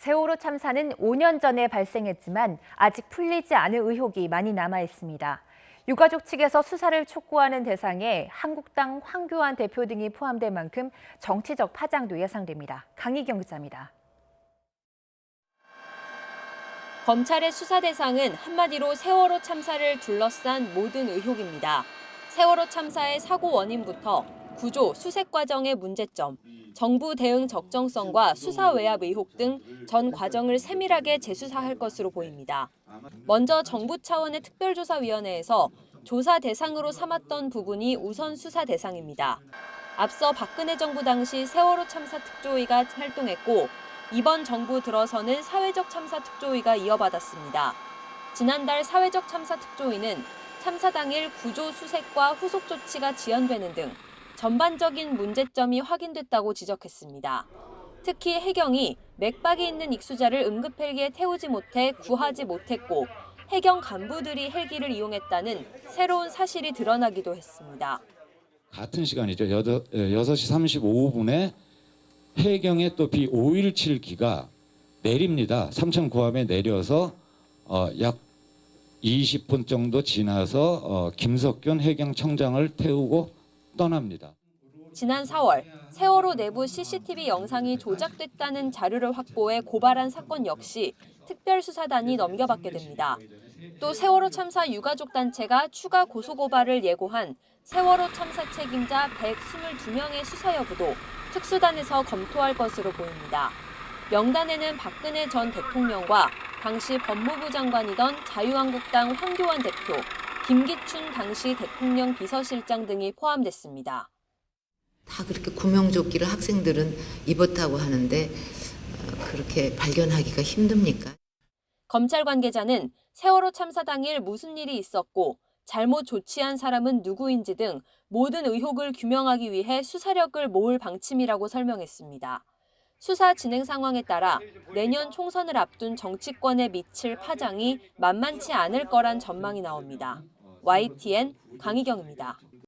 세월호 참사는 5년 전에 발생했지만 아직 풀리지 않은 의혹이 많이 남아 있습니다. 유가족 측에서 수사를 촉구하는 대상에 한국당 황교안 대표 등이 포함될 만큼 정치적 파장도 예상됩니다. 강희경 기자입니다. 검찰의 수사 대상은 한마디로 세월호 참사를 둘러싼 모든 의혹입니다. 세월호 참사의 사고 원인부터 구조, 수색 과정의 문제점, 정부 대응 적정성과 수사 외압 의혹 등 전 과정을 세밀하게 재수사할 것으로 보입니다. 먼저 정부 차원의 특별조사위원회에서 조사 대상으로 삼았던 부분이 우선 수사 대상입니다. 앞서 박근혜 정부 당시 세월호 참사 특조위가 활동했고 이번 정부 들어서는 사회적 참사 특조위가 이어받았습니다. 지난달 사회적 참사 특조위는 참사 당일 구조 수색과 후속 조치가 지연되는 등 전반적인 문제점이 확인됐다고 지적했습니다. 특히 해경이 맥박이 있는 익수자를 응급헬기에 태우지 못해 구하지 못했고 해경 간부들이 헬기를 이용했다는 새로운 사실이 드러나기도 했습니다. 같은 시간이죠. 6시 35분에 해경의 또 B517기가 내립니다. 삼천구함에 내려서 약 20분 정도 지나서 김석균 해경청장을 태우고 떠납니다. 지난 4월 세월호 내부 CCTV 영상이 조작됐다는 자료를 확보해 고발한 사건 역시 특별수사단이 넘겨받게 됩니다. 또 세월호 참사 유가족 단체가 추가 고소고발을 예고한 세월호 참사 책임자 122명의 수사 여부도 특수단에서 검토할 것으로 보입니다. 명단에는 박근혜 전 대통령과 당시 법무부 장관이던 자유한국당 황교안 대표, 김기춘 당시 대통령 비서실장 등이 포함됐습니다. 다 그렇게 구명조끼를 학생들은 입었다고 하는데 그렇게 발견하기가 힘듭니까? 검찰 관계자는 세월호 참사 당일 무슨 일이 있었고 잘못 조치한 사람은 누구인지 등 모든 의혹을 규명하기 위해 수사력을 모을 방침이라고 설명했습니다. 수사 진행 상황에 따라 내년 총선을 앞둔 정치권에 미칠 파장이 만만치 않을 거란 전망이 나옵니다. YTN 강희경입니다.